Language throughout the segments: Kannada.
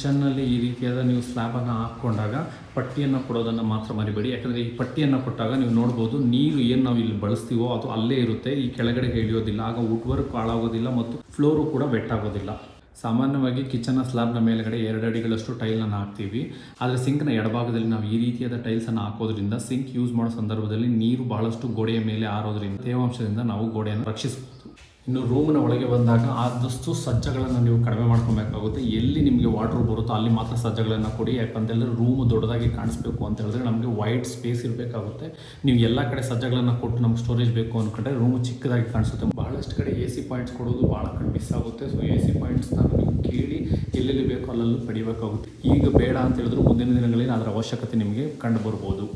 ಕಿಚನ್ನಲ್ಲಿ ಈ ರೀತಿಯಾದ ನೀವು ಸ್ಲ್ಯಾಬನ್ನು ಹಾಕ್ಕೊಂಡಾಗ ಪಟ್ಟಿಯನ್ನು ಕೊಡೋದನ್ನು ಮಾತ್ರ ಮರಿಬೇಡಿ. ಯಾಕಂದರೆ ಈ ಪಟ್ಟಿಯನ್ನು ಕೊಟ್ಟಾಗ ನೀವು ನೋಡ್ಬೋದು, ನೀರು ಏನು ನಾವು ಇಲ್ಲಿ ಬಳಸ್ತೀವೋ ಅದು ಅಲ್ಲೇ ಇರುತ್ತೆ, ಈ ಕೆಳಗಡೆಗೆ ಇಳಿಯೋದಿಲ್ಲ. ಆಗ ವುಡ್ ವರ್ಕ್ ಹಾಳಾಗೋದಿಲ್ಲ ಮತ್ತು ಫ್ಲೋರು ಕೂಡ ವೆಟ್ಟಾಗೋದಿಲ್ಲ. ಸಾಮಾನ್ಯವಾಗಿ ಕಿಚನ್ನ ಸ್ಲ್ಯಾಬ್ನ ಮೇಲ್ಗಡೆ 2 ಅಡಿಗಳಷ್ಟು ಟೈಲನ್ನು ಹಾಕ್ತೀವಿ. ಆದರೆ ಸಿಂಕ್ನ ಎಡಭಾಗದಲ್ಲಿ ನಾವು ಈ ರೀತಿಯಾದ ಟೈಲ್ಸನ್ನು ಹಾಕೋದ್ರಿಂದ ಸಿಂಕ್ ಯೂಸ್ ಮಾಡೋ ಸಂದರ್ಭದಲ್ಲಿ ನೀರು ಬಹಳಷ್ಟು ಗೋಡೆಯ ಮೇಲೆ ಆರೋದ್ರಿಂದ ತೇವಾಂಶದಿಂದ ನಾವು ಗೋಡೆಯನ್ನು ರಕ್ಷಿಸಬಹುದು. ಇನ್ನು ರೂಮ್ನ ಒಳಗೆ ಬಂದಾಗ ಆದಷ್ಟು ಸಜ್ಜಗಳನ್ನು ನೀವು ಕಡಿಮೆ ಮಾಡ್ಕೊಬೇಕಾಗುತ್ತೆ. ಎಲ್ಲಿ ನಿಮಗೆ ವಾಟರ್ ಬರುತ್ತೋ ಅಲ್ಲಿ ಮಾತ್ರ ಸಜ್ಜಗಳನ್ನು ಕೊಡಿ. ಯಾಕಂತೇಳಿದ್ರೆ ರೂಮ್ ದೊಡ್ಡದಾಗಿ ಕಾಣಿಸ್ಬೇಕು ಅಂತ ಹೇಳಿದ್ರೆ ನಮಗೆ ವೈಡ್ ಸ್ಪೇಸ್ ಇರಬೇಕಾಗುತ್ತೆ. ನೀವು ಎಲ್ಲ ಕಡೆ ಸಜ್ಜಗಳನ್ನು ಕೊಟ್ಟು ನಮ್ಗೆ ಸ್ಟೋರೇಜ್ ಬೇಕು ಅಂದ್ಕೊಂಡ್ರೆ ರೂಮ್ ಚಿಕ್ಕದಾಗಿ ಕಾಣಿಸುತ್ತೆ. ಬಹಳಷ್ಟು ಕಡೆ AC ಪಾಯಿಂಟ್ಸ್ ಕೊಡೋದು ಭಾಳ ಕಡೆ ಮಿಸ್ ಆಗುತ್ತೆ. ಸೊ AC ಪಾಯಿಂಟ್ಸ್ನ ನೀವು ಕೇಳಿ ಎಲ್ಲೆಲ್ಲಿ ಬೇಕೋ ಅಲ್ಲಲ್ಲೂ ಪಡಿಬೇಕಾಗುತ್ತೆ. ಈಗ ಬೇಡ ಅಂತ ಹೇಳಿದ್ರು ಮುಂದಿನ ದಿನಗಳಲ್ಲಿ ಅದರ ಅವಶ್ಯಕತೆ ನಿಮಗೆ ಕಂಡು ಬರ್ಬೋದು.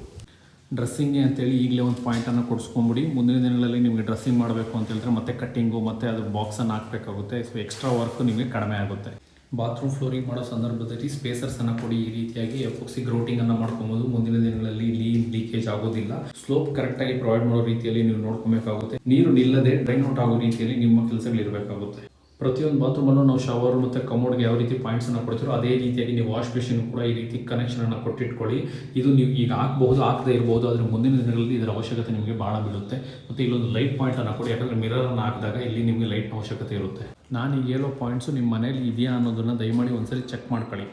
ಡ್ರೆಸ್ಸಿಂಗ್ಗೆ ಅಂತೇಳಿ ಈಗಲೇ ಒಂದು ಪಾಯಿಂಟನ್ನು ಕೊಡಿಸ್ಕೊಂಬಿಡಿ. ಮುಂದಿನ ದಿನಗಳಲ್ಲಿ ನಿಮಗೆ ಡ್ರೆಸ್ಸಿಂಗ್ ಮಾಡಬೇಕು ಅಂತ ಹೇಳಿದ್ರೆ ಮತ್ತೆ ಕಟ್ಟಿಂಗು ಮತ್ತು ಅದು ಬಾಕ್ಸನ್ನು ಹಾಕಬೇಕಾಗುತ್ತೆ. ಸೊ ಎಕ್ಸ್ಟ್ರಾ ವರ್ಕ್ ನಿಮಗೆ ಕಡಿಮೆ ಆಗುತ್ತೆ. ಬಾತ್ರೂಮ್ ಫ್ಲೋರಿಂಗ್ ಮಾಡೋ ಸಂದರ್ಭದಲ್ಲಿ ಸ್ಪೇಸರ್ಸನ್ನು ಕೊಡಿ. ಈ ರೀತಿಯಾಗಿ ಎಪೋಕ್ಸಿ ಗ್ರೌಟಿಂಗನ್ನು ಮಾಡ್ಕೊಬೋದು. ಮುಂದಿನ ದಿನಗಳಲ್ಲಿ ಲೀಕೇಜ್ ಆಗೋದಿಲ್ಲ. ಸ್ಲೋಪ್ ಕರೆಕ್ಟಾಗಿ ಪ್ರೊವೈಡ್ ಮಾಡೋ ರೀತಿಯಲ್ಲಿ ನೀವು ನೋಡ್ಕೊಬೇಕಾಗುತ್ತೆ. ನೀರು ನಿಲ್ಲದೆ ಡ್ರೈನ್ ಔಟ್ ಆಗೋ ರೀತಿಯಲ್ಲಿ ನಿಮ್ಮ ಕೆಲಸಗಳಿರಬೇಕಾಗುತ್ತೆ. ಪ್ರತಿಯೊಂದು ಬಾತ್ರೂಮಲ್ಲೂ ನಾವು ಶವರ್ ಮತ್ತು ಕಮೋಡ್ಗೆ ಯಾವ ರೀತಿ ಪಾಯಿಂಟ್ಸನ್ನು ಕೊಡ್ತೀರೋ ಅದೇ ರೀತಿಯಾಗಿ ನೀವು ವಾಶ್ ಬೇಸಿನ್ ಕೂಡ ಈ ರೀತಿ ಕನೆಕ್ಷನನ್ನು ಕೊಟ್ಟಿಟ್ಕೊಳ್ಳಿ. ಇದು ನೀವು ಈಗ ಹಾಕ್ಬಹುದು, ಹಾಕದೇ ಇರ್ಬೋದು, ಆದರೆ ಮುಂದಿನ ದಿನಗಳಲ್ಲಿ ಇದರ ಅವಶ್ಯಕತೆ ನಿಮಗೆ ಭಾಳ ಬೀಳುತ್ತೆ. ಮತ್ತು ಇಲ್ಲೊಂದು ಲೈಟ್ ಪಾಯಿಂಟನ್ನು ಕೊಡಿ. ಯಾಕಂದರೆ ಮಿರರನ್ನು ಹಾಕಿದಾಗ ಇಲ್ಲಿ ನಿಮಗೆ ಲೈಟ್ನ ಅವಶ್ಯಕತೆ ಇರುತ್ತೆ. ನಾನು ಈಗ ಹೇಳೋ ಪಾಯಿಂಟ್ಸು ನಿಮ್ಮ ಮನೇಲಿ ಇದೆಯಾ ಅನ್ನೋದನ್ನು ದಯಮಾಡಿ ಒಂದ್ಸರಿ ಚೆಕ್ ಮಾಡ್ಕೊಳ್ಳಿ.